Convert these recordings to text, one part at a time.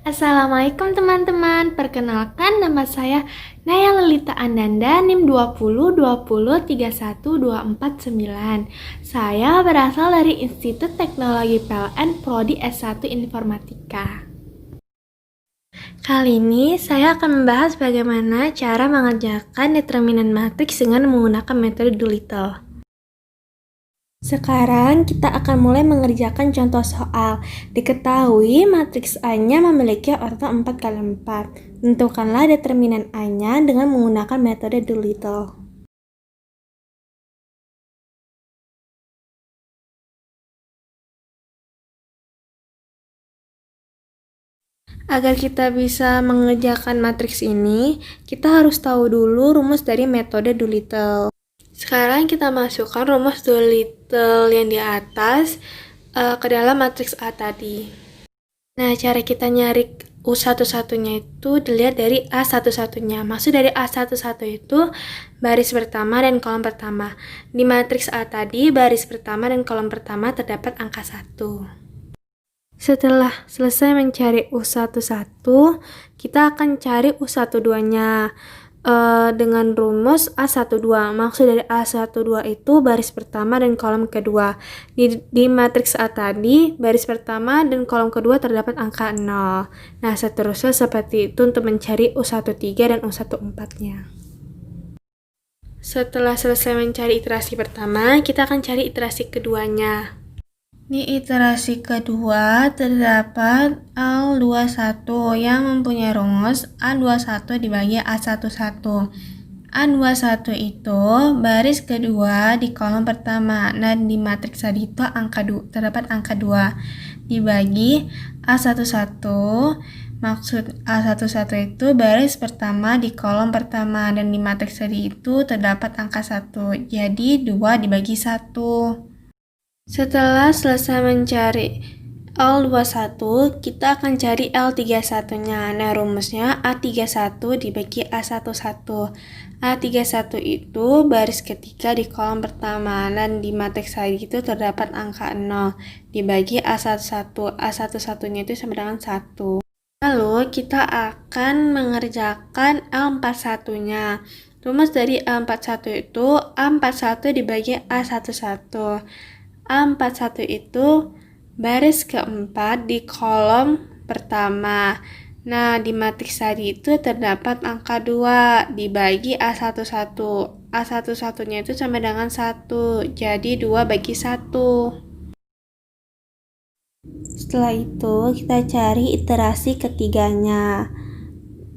Assalamualaikum teman-teman, perkenalkan nama saya Naya Lelita Ananda, NIM 2020312499. Saya berasal dari Institut Teknologi PLN Prodi S1 Informatika. Kali ini saya akan membahas bagaimana cara mengerjakan determinan matriks dengan menggunakan metode Doolittle. Sekarang kita akan mulai mengerjakan contoh soal. Diketahui matriks A-nya memiliki orto 4x4. Tentukanlah determinan A-nya dengan menggunakan metode Doolittle. Agar kita bisa mengerjakan matriks ini, kita harus tahu dulu rumus dari metode Doolittle. Sekarang kita masukkan rumus Doolittle yang di atas ke dalam matriks A tadi. Nah, cara kita nyari U11-nya itu dilihat dari A11-nya. Maksud dari A11 itu baris pertama dan kolom pertama. Di matriks A tadi, baris pertama dan kolom pertama terdapat angka 1. Setelah selesai mencari U11, kita akan cari U12-nya. Dengan rumus A12. Maksud dari A12 itu baris pertama dan kolom kedua. Di matriks A tadi, baris pertama dan kolom kedua terdapat angka 0. Nah, seterusnya seperti itu untuk mencari U13 dan U14-nya. Setelah selesai mencari iterasi pertama, kita akan cari iterasi keduanya. Di iterasi kedua terdapat L21 yang mempunyai rumus A21 dibagi A11. A21 itu baris kedua di kolom pertama. Nah, di matriks tadi itu terdapat angka 2 dibagi A11. Maksud A11 itu baris pertama di kolom pertama dan di matriks tadi itu terdapat angka 1. Jadi 2 dibagi 1. Setelah selesai mencari L21, kita akan cari L31-nya. Nah, rumusnya A31 dibagi A11. A31 itu baris ketiga di kolom pertama, dan di matriks tadi itu terdapat angka 0 dibagi A11. A11-nya itu sama dengan 1. Lalu, kita akan mengerjakan L41-nya. Rumus dari A41 itu A41 dibagi A11. A41 itu baris keempat di kolom pertama. Nah, di matriks tadi itu terdapat angka 2 dibagi A11. A11-nya itu sama dengan 1. Jadi 2 bagi 1. Setelah itu, kita cari iterasi ketiganya.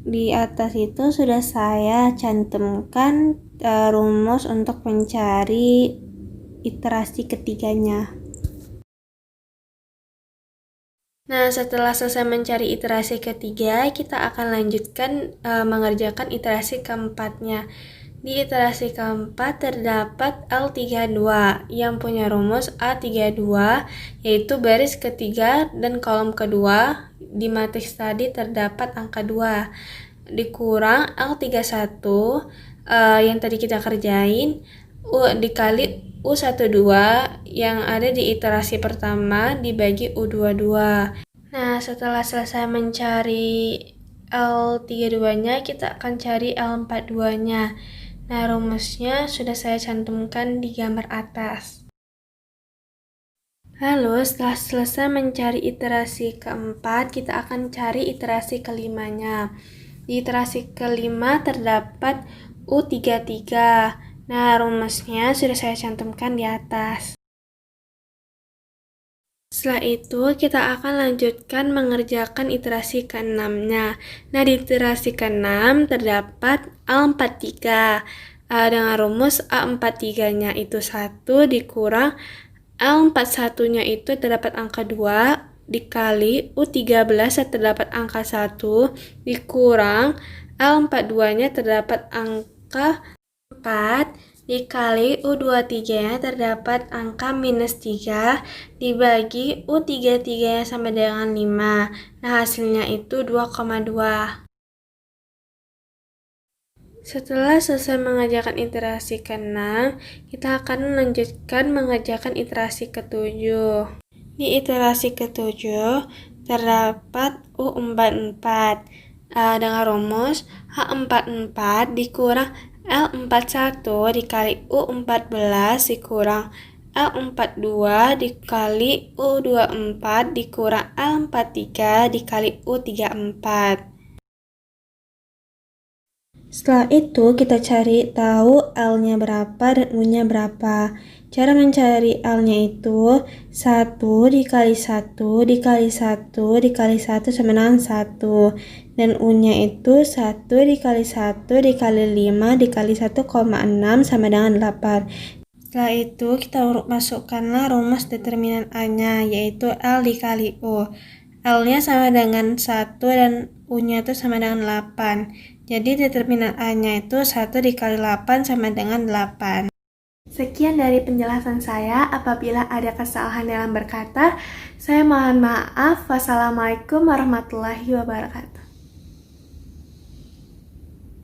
Di atas itu sudah saya cantumkan rumus untuk mencari iterasi ketiganya. Nah, setelah selesai mencari iterasi ketiga, kita akan lanjutkan mengerjakan iterasi keempatnya. Di iterasi keempat terdapat L32 yang punya rumus A32, yaitu baris ketiga dan kolom kedua. Di matriks tadi terdapat angka 2 dikurang L31 yang tadi kita kerjain dikali U12 yang ada di iterasi pertama dibagi U22. Nah, setelah selesai mencari L32-nya, kita akan cari L42-nya. Nah, rumusnya sudah saya cantumkan di gambar atas. Lalu, setelah selesai mencari iterasi keempat, kita akan cari iterasi kelimanya. Di iterasi kelima terdapat U33. Nah, rumusnya sudah saya cantumkan di atas. Setelah itu, kita akan lanjutkan mengerjakan iterasi ke-6-nya. Nah, di iterasi ke-6 terdapat A43. Dengan rumus A43-nya itu 1 dikurang L41-nya itu terdapat angka 2 dikali U13 terdapat angka 1 dikurang L42-nya terdapat angka 4 dikali U23-nya terdapat angka minus 3 dibagi U33-nya sama dengan 5. Nah, hasilnya itu 2,2. Setelah selesai mengerjakan iterasi ke-6, kita akan melanjutkan mengerjakan iterasi ke-7. Di iterasi ke-7 terdapat U44. Dengan rumus H44 dikurang L41 dikali U14 dikurang L42 dikali U24 dikurang L43 dikali U34. Setelah itu kita cari tahu L-nya berapa dan U-nya berapa. Cara mencari L-nya itu 1 dikali 1 dikali 1 dikali 1 sama dengan 1. Dan U-nya itu 1 dikali 1 dikali 5 dikali 1,6 sama dengan 8. Setelah itu kita masukkanlah rumus determinan A-nya, yaitu L dikali U. L-nya sama dengan 1 dan U-nya itu sama dengan 8. Jadi determinan A-nya itu 1 dikali 8 sama dengan 8. Sekian dari penjelasan saya. Apabila ada kesalahan dalam berkata, saya mohon maaf. Wassalamualaikum warahmatullahi wabarakatuh.